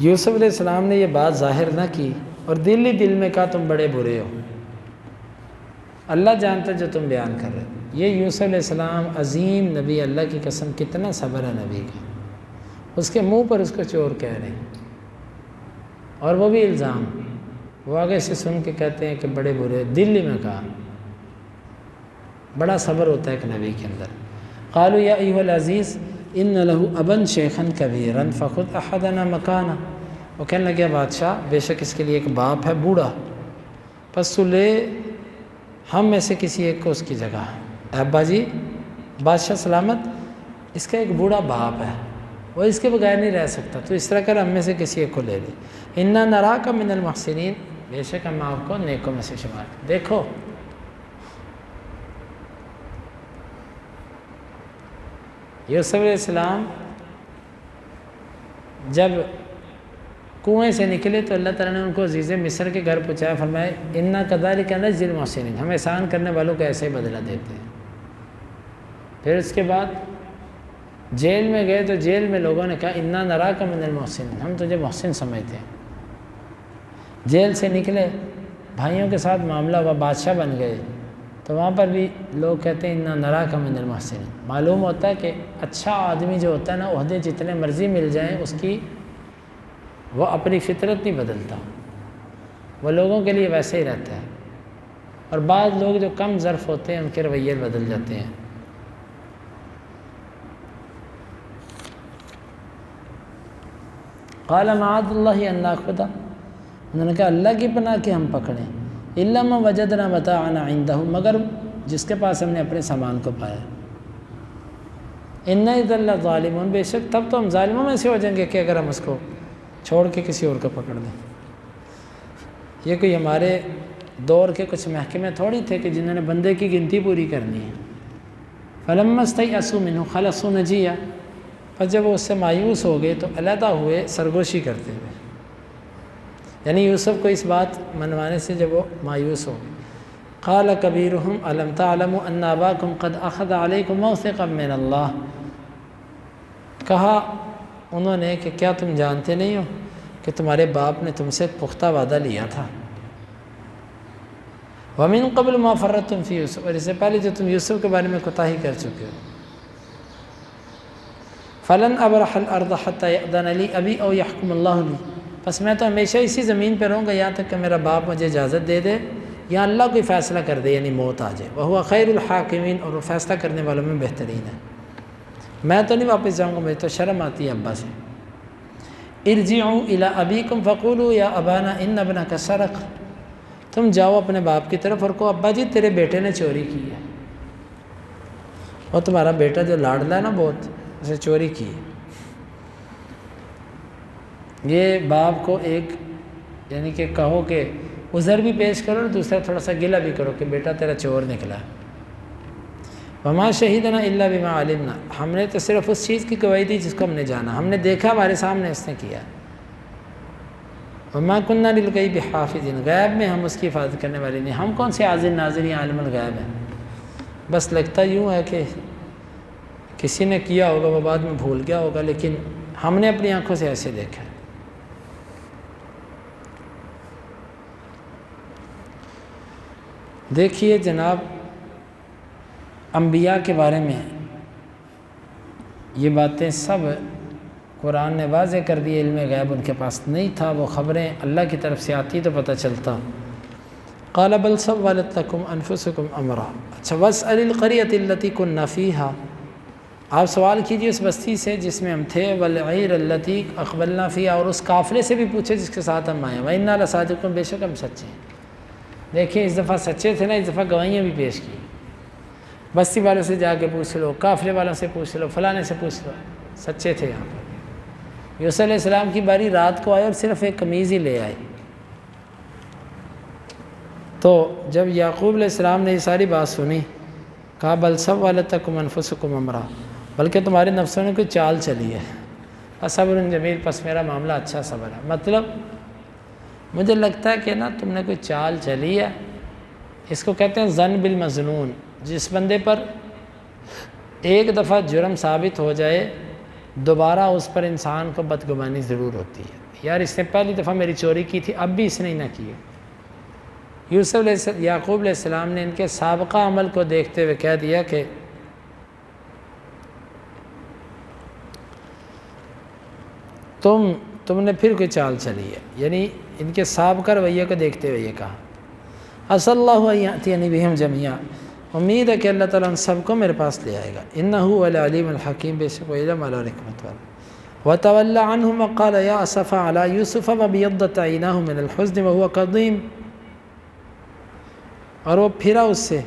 یوسف علیہ السلام نے یہ بات ظاہر نہ کی اور دل ہی دل میں کہا تم بڑے برے ہو، اللہ جانتا جو تم بیان کر رہے ہو۔ یہ یوسف علیہ السلام عظیم نبی، اللہ کی قسم کتنا صبر ہے نبی کا، اس کے منہ پر اس کو چور کہہ رہے ہیں، اور وہ بھی الزام، وہ آگے سے سن کے کہتے ہیں کہ بڑے برے، دل ہی میں کہا۔ بڑا صبر ہوتا ہے ایک نبی کے اندر۔ قالوا یا ایھا العزیز ان لہ ابا شیخا کبیرا فخذ احدنا مکانہ، وہ کہنے لگے بادشاہ بے شک اس کے لیے ایک باپ ہے بوڑھا، پس تو لے ہم میں سے کسی ایک کو اس کی جگہ۔ ابا جی بادشاہ سلامت، اس کا ایک بوڑھا باپ ہے، وہ اس کے بغیر نہیں رہ سکتا، تو اس طرح کر ہم میں سے کسی ایک کو لے لے۔ انا نراک من المحسنین، بے شک ہم آپ کو نیکوں میں سے شمار۔ دیکھو یوسف علیہ السلام جب کنویں سے نکلے تو اللہ تعالیٰ نے ان کو عزیز مصر کے گھر پہنچایا، فرمایا انا کذالک نجزی المحسنین، ہم احسان کرنے والوں کو ایسے ہی بدلہ دیتے ہیں۔ پھر اس کے بعد جیل میں گئے تو جیل میں لوگوں نے کہا انا نراک من المحسنین، ہم تجھے محسن سمجھتے ہیں۔ جیل سے نکلے، بھائیوں کے ساتھ معاملہ ہوا، بادشاہ بن گئے، تو وہاں پر بھی لوگ کہتے ہیں انا نراک من المحسنین۔ معلوم ہوتا ہے کہ اچھا آدمی جو ہوتا ہے نا، عہدے جتنے مرضی مل جائیں اس کی وہ اپنی فطرت نہیں بدلتا، وہ لوگوں کے لیے ویسے ہی رہتا ہے، اور بعض لوگ جو کم ظرف ہوتے ہیں ان کے رویے بدل جاتے ہیں۔ قال معاذ اللہ ان ناخذ، انہوں نے کہا اللہ کی پناہ کہ ہم پکڑیں، الا ما وجدنا متاعنا عنده، مگر جس کے پاس ہم نے اپنے سامان کو پایا۔ انا اذا لظالمون، بے شک تب تو ہم ظالموں میں سے ہو جائیں گے کہ اگر ہم اس کو چھوڑ کے کسی اور کو پکڑ دیں۔ یہ کوئی ہمارے دور کے کچھ محکمے تھوڑی تھے کہ جنہوں نے بندے کی گنتی پوری کرنی ہے۔ فلما استيئسوا منه خلصوا نجيا، پس جب وہ اس سے مایوس ہو گئے تو علیحدہ ہوئے سرگوشی کرتے ہوئے، یعنی یوسف کو اس بات منوانے سے جب وہ مایوس ہو گئے۔ قال کبیرهم الم تعلموا ان اباکم قد اخذ علیکم موثقا من اللہ، کہا انہوں نے کہ کیا تم جانتے نہیں ہو کہ تمہارے باپ نے تم سے پختہ وعدہ لیا تھا۔ ومن قبل ما فرطتم فی یوسف، اور اس سے پہلے جو تم یوسف کے بارے میں کوتاہی کر چکے ہو۔ فلن ابرح الارض حتی یأذن لی ابی او یحکم اللہ لی، پس میں تو ہمیشہ اسی زمین پہ رہوں گا یہاں تک کہ میرا باپ مجھے اجازت دے دے یا اللہ کوئی فیصلہ کر دے، یعنی موت آ جائے۔ وہو خیر الحاکمین، اور وہ فیصلہ کرنے والوں میں بہترین ہے۔ میں تو نہیں واپس جاؤں گا، مجھے تو شرم آتی ہے ابا سے۔ ارجعوا الی ابیکم فقولوا یا ابانا ان ابنک سرق، تم جاؤ اپنے باپ کی طرف اور کہو ابا جی تیرے بیٹے نے چوری کی ہے، اور تمہارا بیٹا جو لاڈلا ہے نا بہت، اسے چوری کی ہے۔ یہ باپ کو ایک یعنی کہ کہو کہ عذر بھی پیش کرو اور دوسرا تھوڑا سا گلہ بھی کرو کہ بیٹا تیرا چور نکلا ہے۔ وما شہیدنا الا بما علمنا، ہم نے تو صرف اس چیز کی گواہی دی جس کو ہم نے جانا، ہم نے دیکھا ہمارے سامنے اس نے کیا۔ وما كنا للغیب حافظین، غیب میں ہم اس کی حفاظت کرنے والے نہیں، ہم کون سے حاضر ناظر یا عالم الغیب ہیں۔ بس لگتا یوں ہے کہ کسی نے کیا ہوگا وہ بعد میں بھول گیا ہوگا، لیکن ہم نے اپنی آنکھوں سے ایسے دیکھا ہے۔ دیکھیے جناب، انبیاء کے بارے میں یہ باتیں سب قرآن نے واضح کر دی، علم غیب ان کے پاس نہیں تھا، وہ خبریں اللہ کی طرف سے آتی تو پتہ چلتا۔ قال بل سولت لکم انفسکم امرا، اچھا واسأل القریۃ التی کنا فیہا، آپ سوال کیجئے اس بستی سے جس میں ہم تھے، والعیر التی اقبلنا فیہا، اور اس قافلے سے بھی پوچھے جس کے ساتھ ہم آئے، وإنا لصادقون، بے شک ہم سچے ہیں۔ دیکھیں اس دفعہ سچے تھے نا، اس دفعہ گواہیاں بھی پیش کی، بستی والوں سے جا کے پوچھ لو، قافلے والوں سے پوچھ لو، فلانے سے پوچھ لو، سچے تھے یہاں پر۔ یوسف علیہ السلام کی باری رات کو آئے اور صرف ایک قمیض ہی لے آئے۔ تو جب یعقوب علیہ السلام نے یہ ساری بات سنی، کہا بل سولت لکم انفسکم امرا، بلکہ تمہارے نفسوں نے کوئی چال چلی ہے، فصبر جمیل، پس میرا معاملہ اچھا صبر ہے۔ مطلب مجھے لگتا ہے کہ نا تم نے کوئی چال چلی ہے، اس کو کہتے ہیں ظن بالمظنون، جس بندے پر ایک دفعہ جرم ثابت ہو جائے دوبارہ اس پر انسان کو بدگمانی ضرور ہوتی ہے۔ یار اس نے پہلی دفعہ میری چوری کی تھی، اب بھی اس نے نہ کی ہے۔ یعقوب علیہ السلام نے ان کے سابقہ عمل کو دیکھتے ہوئے کہہ دیا کہ تم نے پھر کوئی چال چلی ہے، یعنی ان کے سابقہ رویے کو دیکھتے ہوئے یہ کہا عسى الله ان يأتيني بهم جميعا، امید ہے کہ اللہ تعالیٰ ان سب کو میرے پاس لے آئے گا، انہ هو العلیم الحکیم، بے شک وہ علم والا اور حکمت والا۔ وتولى عنهم وقال يا اسفا على يوسف وابيضت عيناه من الحزن وهو كظيم، اور وہ پھرا اس سے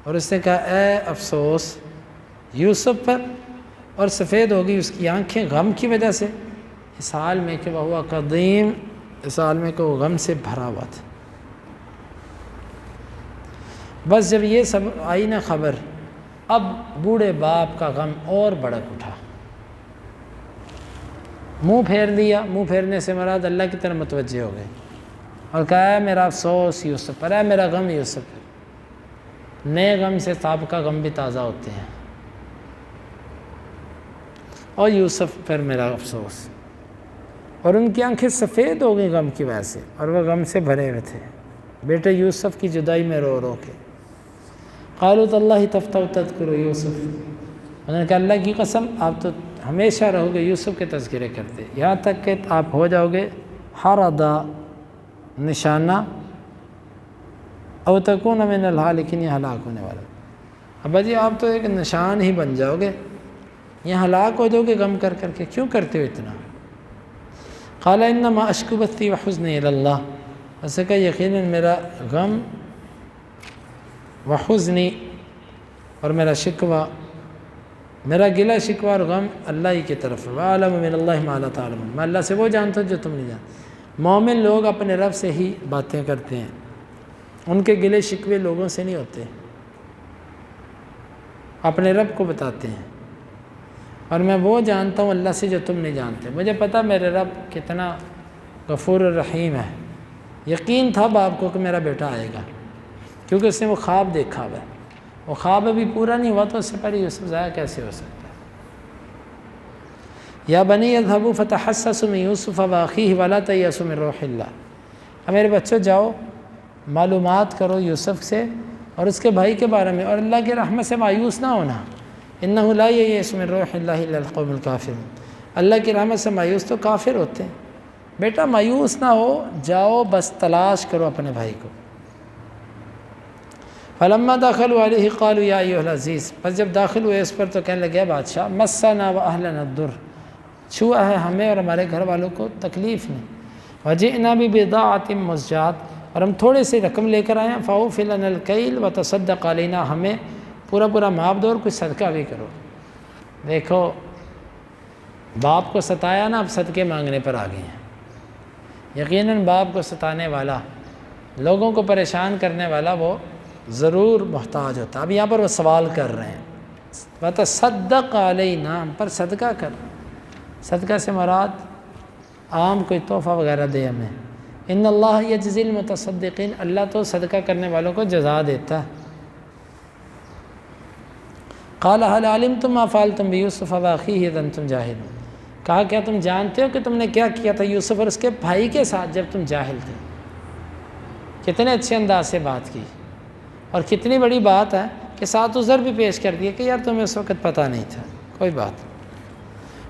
اور اس نے کہا اے افسوس یوسف پر، اور سفید ہو گئی اس کی آنکھیں غم کی وجہ سے، اس حال میں کہ وہ قدیم، اس حال میں کہ وہ غم سے بھرا ہوا تھا۔ بس جب یہ سب آئی نا خبر، اب بوڑھے باپ کا غم اور بڑک اٹھا، منہ پھیر لیا، منہ پھیرنے سے مراد اللہ کی طرف متوجہ ہو گئے اور کہا ہے میرا افسوس یوسف پر، ہے میرا غم یوسف پر۔ نئے غم سے سابقہ غم بھی تازہ ہوتے ہیں، اور یوسف پر میرا افسوس، اور ان کی آنکھیں سفید ہو گئیں غم کی وجہ سے، اور وہ غم سے بھرے ہوئے تھے بیٹے یوسف کی جدائی میں رو رو کے۔ قالوا تاللہ تفتأ تذکر یوسف، انہوں نے کہا اللہ کی قسم آپ تو ہمیشہ رہو گے یوسف کے تذکرے کرتے، یہاں تک کہ آپ ہو جاؤ گے حردا، نشانہ، او تکون من الہالکین، یہ ہلاک ہونے والا۔ ابا جی آپ تو ایک نشان ہی بن جاؤ گے، یہ ہلاک ہو جاؤ گے غم کر کر کے، کیوں کرتے ہو اتنا؟ قال انما اشکو بثی وحزنی الی اللہ، ایسے کہ یقیناً میرا غم وحزنی، اور میرا شکوہ، میرا گلہ شکوہ اور غم اللہ ہی کی طرف ہے، وَأَعْلَمُ مِنَ اللَّهِ مَا لَا تَعْلَمُونَ، میں اللہ سے وہ جانتا ہوں جو تم نہیں جانتے۔ مومن لوگ اپنے رب سے ہی باتیں کرتے ہیں، ان کے گلے شکوے لوگوں سے نہیں ہوتے، اپنے رب کو بتاتے ہیں، اور میں وہ جانتا ہوں اللہ سے جو تم نہیں جانتے۔ مجھے پتہ میرے رب کتنا غفور الرحیم ہے، یقین تھا باپ کو کہ میرا بیٹا آئے گا، کیونکہ اس نے وہ خواب دیکھا ہوا ہے، وہ خواب ابھی پورا نہیں ہوا تو اس سے پہلے یوسف ضائع کیسے ہو سکتا ہے؟ یا بنی اذهبوا فتحسسوا من یوسف واخیہ ولا تیأسوا من روح اللہ، میرے بچوں جاؤ معلومات کرو یوسف سے اور اس کے بھائی کے بارے میں، اور اللہ کی رحمت سے مایوس نہ ہونا، انہ لا ییأس من روح اللہ الا القوم الکافرون، اللہ کی رحمت سے مایوس تو کافر ہوتے ہیں۔ بیٹا مایوس نہ ہو، جاؤ بس تلاش کرو اپنے بھائی کو۔ فلما دخلوا علیہ قالوا یا ایھا العزیز، پس جب داخل ہوئے اس پر تو کہنے لگے بادشاہ مسنا واہلنا الضر، چھوا ہے ہمیں اور ہمارے گھر والوں کو تکلیف نے، وجئنا ببضاعۃ مزجاۃ، اور ہم تھوڑے سے رقم لے کر آئے ہیں، فاوف لنا الکیل وتصدق علینا، ہمیں پورا پورا ماپ دو اور کچھ صدقہ بھی کرو۔ دیکھو باپ کو ستایا نا، اب صدقے مانگنے پر آ گئے ہیں۔ یقیناً باپ کو ستانے والا، لوگوں کو پریشان کرنے والا وہ ضرور محتاج ہوتا۔ اب یہاں پر وہ سوال کر رہے ہیں وتصدق علینا، ہم پر صدقہ کر، صدقہ سے مراد عام کوئی تحفہ وغیرہ دے ہمیں۔ ان اللہ یجزی المتصدقین، اللہ تو صدقہ کرنے والوں کو جزا دیتا ہے۔ قال هل علمتم ما فعلتم بیوسف واخیہ اذ انتم جاہلون، کہا کیا تم جانتے ہو کہ تم نے کیا کیا تھا یوسف اور اس کے بھائی کے ساتھ جب تم جاہل تھے؟ کتنے اچھے انداز سے بات کی، اور کتنی بڑی بات ہے کہ ساتھ عذر بھی پیش کر دیا کہ یار تمہیں اس وقت پتہ نہیں تھا، کوئی بات۔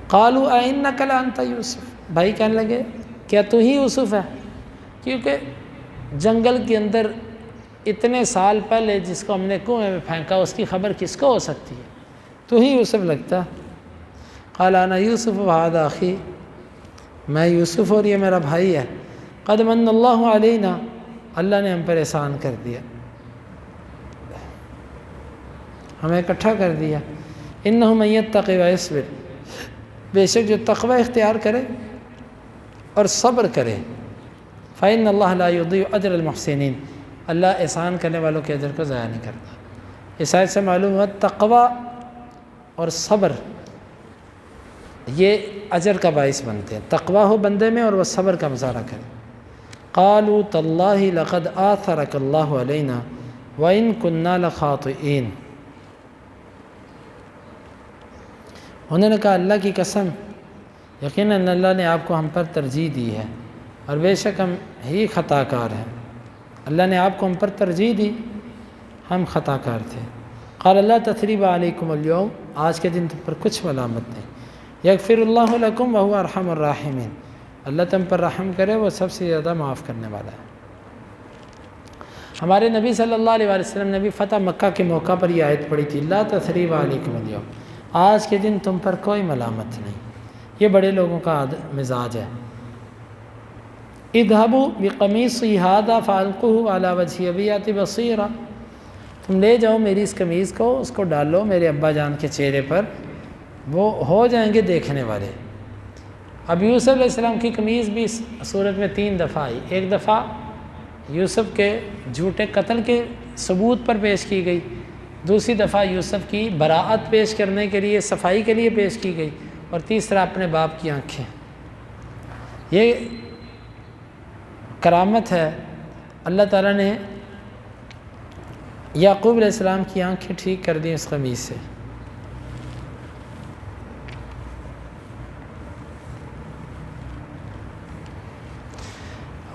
قالوا ائنک لانت یوسف، بھائی کہنے لگے کیا تو ہی یوسف ہے؟ کیونکہ جنگل کے اندر اتنے سال پہلے جس کو ہم نے کنویں میں پھینکا اس کی خبر کس کو ہو سکتی ہے؟ تو ہی یوسف لگتا۔ قال انا یوسف وہذا اخی، میں یوسف اور یہ میرا بھائی ہے، قد من اللہ علینا، اللہ نے ہم پر احسان کر دیا، ہمیں اکٹھا کر دیا۔ انہ من یتق ویصبر، بے شک جو تقوی اختیار کرے اور صبر کرے، فإن اللہ لا یضیع اجر المحسنین، اللہ احسان کرنے والوں کے اجر کو ضائع نہیں کرتا۔ اس آیت سے معلوم ہوا تقوی اور صبر یہ اجر کا باعث بنتے ہیں، تقوی ہو بندے میں اور وہ صبر کا مظاہرہ کرے۔ قالوا تاللہ لقد آثرک اللہ علینا وإن كنا لخاطئین، انہوں نے کہا اللہ کی قسم یقیناً اللہ نے آپ کو ہم پر ترجیح دی ہے اور بے شک ہم ہی خطا کار ہیں۔ اللہ نے آپ کو ہم پر ترجیح دی، ہم خطا کار تھے۔ قال اللہ تثریب علیکم اليوم، آج کے دن تم پر کچھ ملامت نہیں۔ یغفر اللہ لکم وہو ارحم الراحمین، اللہ تم پر رحم کرے، وہ سب سے زیادہ معاف کرنے والا ہے۔ ہمارے نبی صلی اللہ علیہ وسلم نے بھی فتح مکہ کے موقع پر یہ آیت پڑھی تھی، لا تثریب علیکم اليوم، آج کے دن تم پر کوئی ملامت نہیں۔ یہ بڑے لوگوں کا مزاج ہے۔ اذهبوا بقمیصی ھذا فالقوه علی وجه ابی بصیرا، تم لے جاؤ میری اس قمیض کو، اس کو ڈالو میرے ابا جان کے چہرے پر، وہ ہو جائیں گے دیکھنے والے۔ اب یوسف علیہ السلام کی قمیض بھی اس صورت میں 3 دفعہ آئی۔ ایک دفعہ یوسف کے جھوٹے قتل کے ثبوت پر پیش کی گئی، دوسری دفعہ یوسف کی براعت پیش کرنے کے لیے، صفائی کے لیے پیش کی گئی، اور تیسرا اپنے باپ کی آنکھیں۔ یہ کرامت ہے، اللہ تعالیٰ نے یعقوب علیہ السلام کی آنکھیں ٹھیک کر دیں اس قمیض سے۔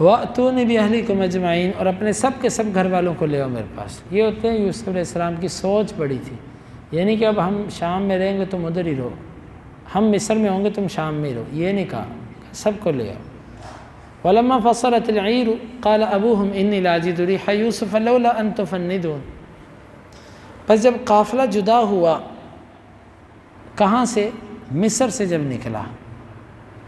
وَأْتُونِ بِأَهْلِكُمْ أَجْمَعِينَ، اور اپنے سب کے سب گھر والوں کو لے آؤ میرے پاس۔ یہ ہوتے ہیں یوسف علیہ السلام کی سوچ بڑی تھی، یعنی کہ اب ہم شام میں رہیں گے تم ادھر ہی رہو، ہم مصر میں ہوں گے تم شام میں ہی رہو، یہ نہیں کہا، سب کو لے آؤ۔ وَلَمَّا فَصَلَتِ الْعِيرُ قَالَ أَبُوهُمْ إِنِّي لَأَجِدُ رِيحَ يُوسُفَ لَوْلَا أَن تُفَنِّدُونِ، پس جب قافلہ جدا ہوا، کہاں سے؟ مصر سے جب نکلا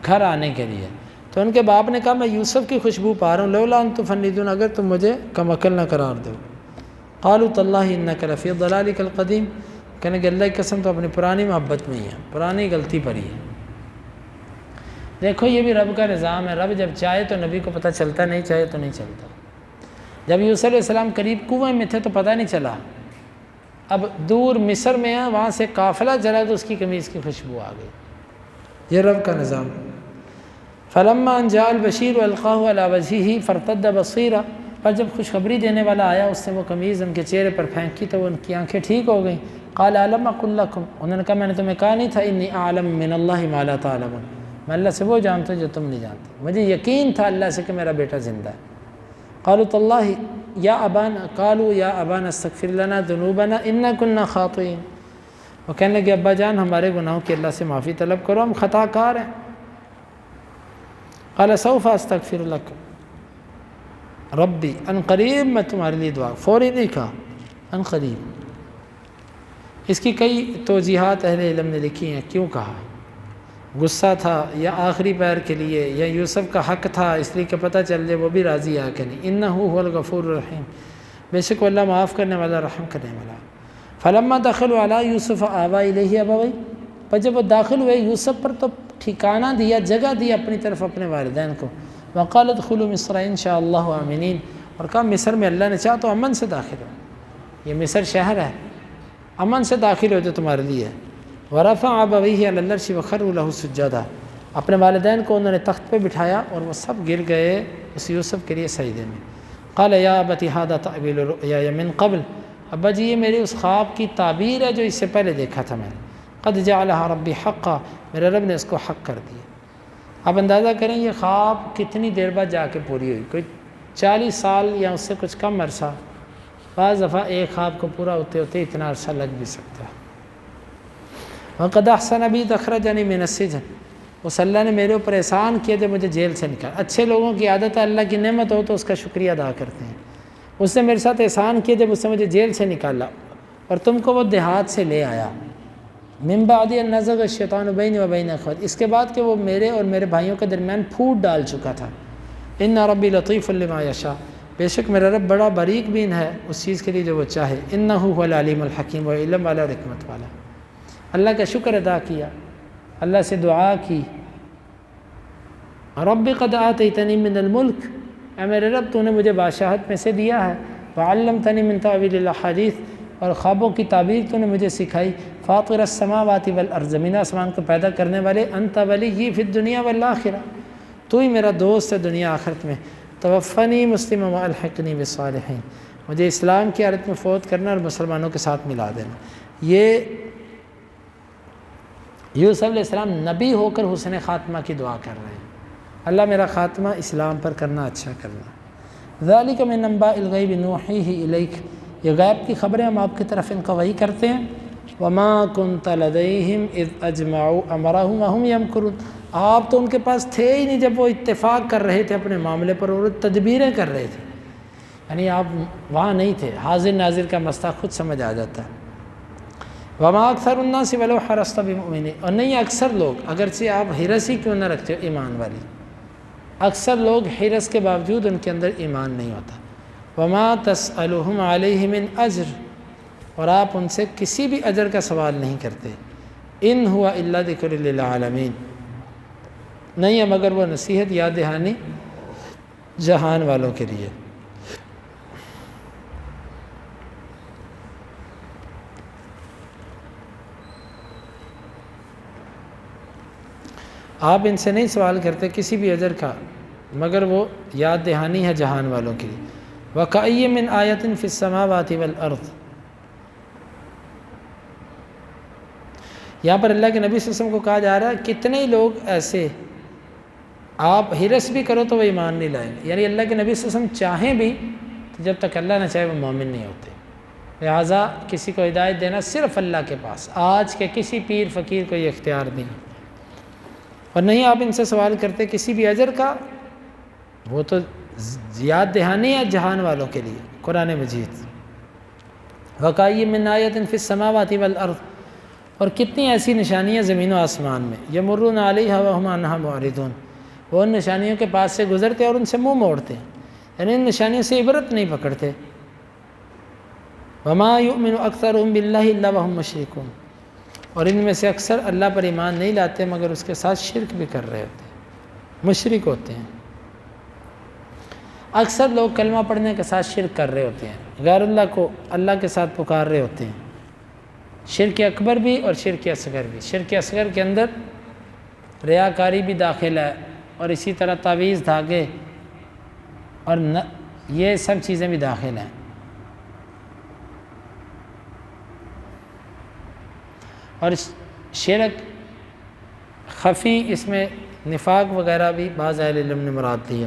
گھر آنے کے لیے، تو ان کے باپ نے کہا میں یوسف کی خوشبو پا رہا ہوں، لولا ان تفندون، اگر تم مجھے کم عقل نہ قرار دو۔ قالوا تاللہ انک لفی ضلالک القدیم، کہنے کہ اللہ کی قسم تو اپنی پرانی محبت میں ہی ہے، پرانی غلطی پر ہی ہے۔ دیکھو یہ بھی رب کا نظام ہے، رب جب چاہے تو نبی کو پتہ چلتا، نہیں چاہے تو نہیں چلتا۔ جب یوسف علیہ السلام قریب کنویں میں تھے تو پتہ نہیں چلا، اب دور مصر میں ہے، وہاں سے قافلہ چلا تو اس کی قمیض کی خوشبو آ گئی، یہ رب کا نظام۔ فلما ان جاء البشیر القاہ علی وجہہ فارتد بصیرا، پر جب خوشخبری دینے والا آیا اس نے وہ قمیض ان کے چہرے پر پھینکی تو ان کی آنکھیں ٹھیک ہو گئیں۔ قال الم اقل لکم، انہوں نے کہا میں نے تمہیں کہا نہیں تھا انی اعلم من اللہ ما لا تعلمون، میں اللہ سے وہ جانتا ہوں جو تم نہیں جانتے، مجھے یقین تھا اللہ سے کہ میرا بیٹا زندہ ہے۔ قالوا تاللہ یا ابانا، قالوا یا ابانا استغفر لنا ذنوبنا انا كنا خاطئین، وہ کہنے لگے ابا جان ہمارے گناہوں کی اللہ سے معافی طلب کرو، ہم خطا کار ہیں۔ قال سوف استغفر لکم ربی، ان قریب میں تمہارے لیے دعا، فوری نہیں کہا، ان قریب۔ اس کی کئی توضیحات اہل علم نے لکھی ہیں، کیوں کہا، غصہ تھا یا آخری پیر کے لیے، یا یوسف کا حق تھا اس لیے کہ پتہ چل جائے وہ بھی راضی آ کہ نہیں، انہ هو الغفور الرحیم، بے شک اللہ معاف کرنے والا رحم کرنے والا۔ فلما دخلوا علی یوسف آوی الیہ ابویہ، پر جب وہ داخل ہوئے یوسف پر تو ٹھکانہ دیا، جگہ دی اپنی طرف اپنے والدین کو۔ وقال ادخلوا مصر ان شاء اللہ آمنین، اور کہا مصر میں اللہ نے چاہا تو امن سے داخل ہو، یہ مصر شہر ہے، امن سے داخل ہو جو تمہارے لیے ہے۔ ورفع ابویہ علی العرش وخروا له سجدا، اپنے والدین کو انہوں نے تخت پہ بٹھایا اور وہ سب گر گئے اس یوسف کے لیے سجدے میں۔ قال یا ابت ھذا تأویل رؤیایا من قبل، ابا جی یہ میری اس خواب کی تعبیر ہے جو اس سے پہلے دیکھا تھا میں نے، قد جعلها ربی حقا، میرے رب نے اس کو حق کر دیا۔ آپ اندازہ کریں یہ خواب کتنی دیر بعد جا کے پوری ہوئی، کوئی 40 سال یا اس سے کچھ کم عرصہ، بعض دفعہ ایک خواب کو پورا ہوتے ہوتے اتنا عرصہ لگ بھی سکتا ہے۔ وقد احسن بی اذ اخرجنی من السجن، اس اللہ نے میرے اوپر احسان کیا جب مجھے جیل سے نکالا۔ اچھے لوگوں کی عادت ہے اللہ کی نعمت ہو تو اس کا شکریہ ادا کرتے ہیں، اس نے میرے ساتھ احسان کیا جب اس نے مجھے جیل سے نکالا اور تم کو وہ دیہات سے لے آیا۔ من بعد ان نزغ الشیطان بینی و بین اخوتی، اس کے بعد کہ وہ میرے اور میرے بھائیوں کے درمیان پھوٹ ڈال چکا تھا۔ ان ربی لطیف لما یشاء، بے شک میرا رب بڑا باریک بین ہے اس چیز کے لیے جو وہ چاہے۔ انہ هو العلیم الحکیم، وہ علم والا اور حکمت والا۔ اللہ کا شکر ادا کیا، اللہ سے دعا کی، رب قد آتیتنی من الملک، اے میرے رب تو نے مجھے بادشاہت میں سے دیا ہے، وعلمتنی من تاویل الاحادیث، اور خوابوں کی تعبیر تو نے مجھے سکھائی، فاطر السماوات والارض، زمین آسمان کو پیدا کرنے والے، انت ولی فی الدنیا والآخرہ، تو ہی میرا دوست ہے دنیا آخرت میں، توفنی مسلما والحقنی بالصالحین، مجھے اسلام کی حالت میں فوت کرنا اور مسلمانوں کے ساتھ ملا دینا۔ یہ یوسف علیہ السلام نبی ہو کر حسن خاتمہ کی دعا کر رہے ہیں، اللہ میرا خاتمہ اسلام پر کرنا، اچھا کرنا۔ ذالک من انباء الغیب نوحیہ الیک، یہ غیب کی خبریں ہم آپ کی طرف ان کا وحی کرتے ہیں۔ وما کنت لدیہم اذ اجمعوا امرہم وہم یمکرون، آپ تو ان کے پاس تھے ہی نہیں جب وہ اتفاق کر رہے تھے اپنے معاملے پر اور تدبیریں کر رہے تھے، یعنی آپ وہاں نہیں تھے، حاضر ناظر کا مسئلہ خود سمجھ آ جاتا ہے۔ وما اکثر الناس ولو حرصت بمؤمنین، اور نہیں اکثر لوگ، اگرچہ آپ حرص ہی کیوں نہ رکھتے ہو ایمان والی، اکثر لوگ حرص کے باوجود ان کے اندر ایمان نہیں ہوتا۔ وما تسألهم علیہ من اجر، اور آپ ان سے کسی بھی اجر کا سوال نہیں کرتے۔ ان ہوا الا ذکر للعالمین، نہیں ہے مگر وہ نصیحت، یاد دہانی جہان والوں کے لیے۔ آپ ان سے نہیں سوال کرتے کسی بھی اجر کا، مگر وہ یاد دہانی ہے جہان والوں کے لیے۔ وَكَأَيٍّ مِّنْ آیَةٍ فِي السَّمَاوَاتِ وَالْأَرْضِ، یہاں پر اللہ کے نبی صلی اللہ علیہ وسلم کو کہا جا رہا ہے کتنے ہی لوگ ایسے، آپ حرص بھی کرو تو وہ ایمان نہیں لائیں گے، یعنی اللہ کے نبی صلی اللہ علیہ وسلم چاہیں بھی تو جب تک اللہ نہ چاہے وہ مومن نہیں ہوتے، لہٰذا کسی کو ہدایت دینا صرف اللہ کے پاس، آج کے کسی پیر فقیر کو یہ اختیار نہیں، اور نہیں آپ ان سے سوال کرتے کسی بھی اجر کا، وہ تو یاد دہانی ہے جہان والوں کے لیے۔ قرآن مجید وَكَأَيٍّ مِّنْ آیَةٍ فِي السَّمَاوَاتِ وَالْأَرْضِ، اور کتنی ایسی نشانیاں زمین و آسمان میں، یمرون علیہا وہم عنہا معرضون، وہ ان نشانیوں کے پاس سے گزرتے اور ان سے منہ موڑتے ہیں، یعنی ان نشانیوں سے عبرت نہیں پکڑتے۔ وما یؤمن اکثرهم باللہ الا وہم مشرکون، اور ان میں سے اکثر اللہ پر ایمان نہیں لاتے مگر اس کے ساتھ شرک بھی کر رہے ہوتے ہیں، مشرک ہوتے ہیں۔ اکثر لوگ کلمہ پڑھنے کے ساتھ شرک کر رہے ہوتے ہیں، غیر اللہ کو اللہ کے ساتھ پکار رہے ہوتے ہیں، شرک اکبر بھی اور شرک اصغر بھی۔ شرک اصغر کے اندر ریاکاری بھی داخل ہے، اور اسی طرح تعویذ دھاگے اور یہ سب چیزیں بھی داخل ہیں۔ اور شرک خفی، اس میں نفاق وغیرہ بھی بعض اہل علم نے مراد دیا۔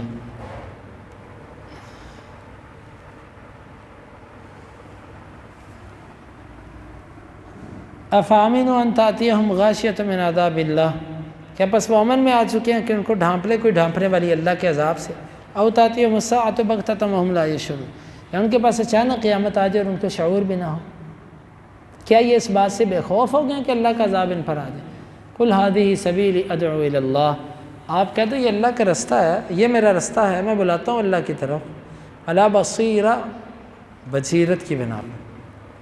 افامنوا ان تأتیہم غاشیۃ من عذاب اللہ، کیا پس وہ امن میں آ چکے ہیں کہ ان کو ڈھانپ لے کوئی ڈھانپنے والی اللہ کے عذاب سے؟ او تأتیہم الساعۃ بغتۃ وہم لا یشعرون، یا ان کے پاس اچانک قیامت آ جائے اور ان کو شعور بھی نہ ہو۔ کیا یہ اس بات سے بے خوف ہو گئے کہ اللہ کا عذاب ان پر آ جائے؟ قل ھذہ سبیلی ادعو الی اللہ، آپ کہتے ہیں یہ اللہ کا رستہ ہے، یہ میرا رستہ ہے، میں بلاتا ہوں اللہ کی طرف، علی بصیرہ، بصیرت کی بنا پر،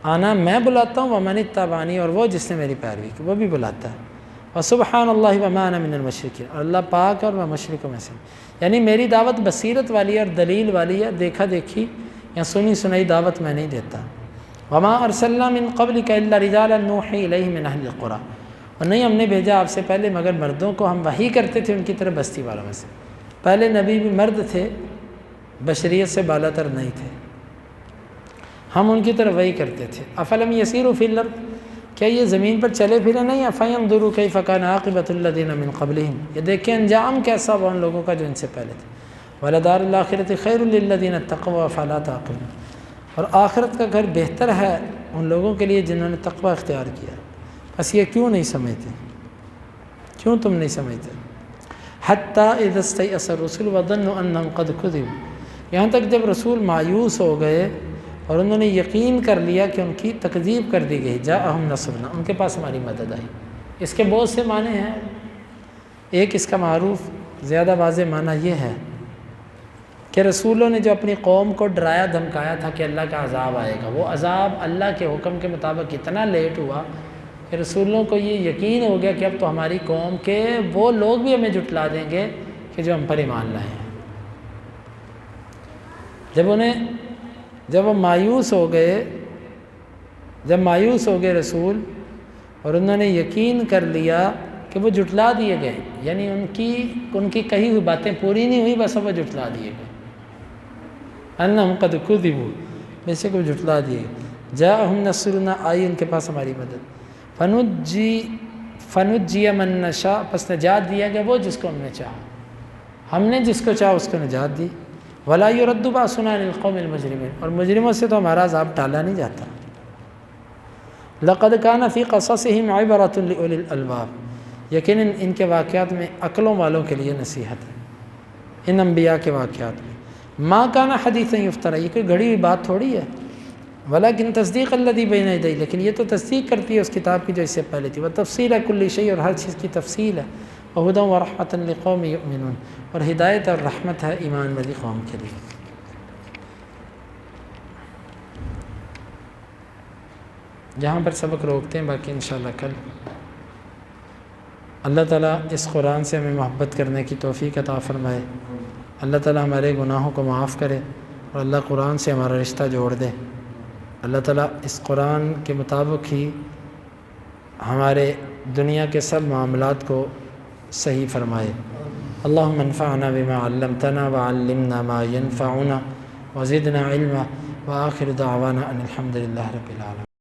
آنا میں بلاتا ہوں، ومن اتبعنی، اور وہ جس نے میری پیروی کی وہ بھی بلاتا ہے، وسبحان اللہ وما انا من المشرکین، اور اللہ پاک اور میں مشرکوں میں سے، یعنی میری دعوت بصیرت والی ہے اور دلیل والی ہے، دیکھا دیکھی یا سنی سنائی دعوت میں نہیں دیتا۔ وما ارسلنا من قبلک الا رجالا نوحی الیہم من اہل القری، اور نہیں ہم نے بھیجا آپ سے پہلے مگر مردوں کو ہم وحی کرتے تھے ان کی طرف بستی والوں میں سے، پہلے نبی بھی مرد تھے، بشریت سے بالا تر نہیں تھے، ہم ان کی طرف وحی کرتے تھے۔ افلم یسیروا فی الارض، کیا یہ زمین پر چلے پھرے نہیں؟ فینظروا کیف کان عاقبۃ الذین من قبلہم، یہ دیکھیں انجام کیسا ہوا ان لوگوں کا جو ان سے پہلے تھے۔ ولدار الآخرۃ خیر للذین اتقوا افلا تعقلون، اور آخرت کا گھر بہتر ہے ان لوگوں کے لیے جنہوں نے تقوی اختیار کیا۔ بس یہ کیوں نہیں سمجھتے؟ کیوں تم نہیں سمجھتے؟ حتی اذا استیأس الرسل وظنوا انہم قد کذبوا، یہاں تک جب رسول مایوس ہو گئے اور انہوں نے یقین کر لیا کہ ان کی تکذیب کر دی گئی، جاءہم نصرنا، ان کے پاس ہماری مدد آئی۔ اس کے بہت سے معنی ہیں، ایک اس کا معروف زیادہ واضح معنی یہ ہے کہ رسولوں نے جو اپنی قوم کو ڈرایا دھمکایا تھا کہ اللہ کا عذاب آئے گا، وہ عذاب اللہ کے حکم کے مطابق اتنا لیٹ ہوا کہ رسولوں کو یہ یقین ہو گیا کہ اب تو ہماری قوم کے وہ لوگ بھی ہمیں جھٹلا دیں گے کہ جو ہم پر ایمان لائے ہیں۔ جب وہ مایوس ہو گئے رسول، اور انہوں نے یقین کر لیا کہ وہ جھٹلا دیے گئے، یعنی ان کی کہی ہوئی باتیں پوری نہیں ہوئی، بس وہ جھٹلا دیے گئے، انہم قد کذبوا، بے شک وہ جھٹلا دیے، جاءہم نصرنا، آئی ان کے پاس ہماری مدد، فنجی من نشاء، پس نجات دیا گیا وہ جس کو ہم نے چاہا، ہم نے جس کو چاہا اس کو نجات دی۔ ولا يرد بأسنا عن القوم المجرمین، اور مجرموں سے تو ہمارا عذاب ٹالا نہیں جاتا۔ لقد كان في قصصهم عبرة لأولي الألباب، یقیناً ان کے واقعات میں عقلوں والوں کے لیے نصیحت ہے، ان انبیاء کے واقعات میں۔ ما كان حدیثا یفترى، یہ کوئی گھڑی ہوئی بات تھوڑی ہے، ولیکن تصدیق الذی بین یدیہ، لیکن یہ تو تصدیق کرتی ہے اس کتاب کی جو اس سے پہلے تھی، وتفصیل کل شیء، اور ہر چیز کی تفصیل ہے، وہدی ورحمۃ لقوم یؤمنون، اور ہدایت اور رحمت ہے ایمان والی قوم کے لیے۔ جہاں پر سبق روکتے ہیں، باقی انشاءاللہ کل۔ اللہ تعالیٰ اس قرآن سے ہمیں محبت کرنے کی توفیق عطا فرمائے، اللہ تعالیٰ ہمارے گناہوں کو معاف کرے، اور اللہ قرآن سے ہمارا رشتہ جوڑ دے۔ اللہ تعالیٰ اس قرآن کے مطابق ہی ہمارے دنیا کے سب معاملات کو صحیح فرمائے۔ اللہم انفعنا بما علمتنا وعلمنا ما ينفعنا وزدنا علما، وآخر دعوانا ان الحمد للہ رب العالمین۔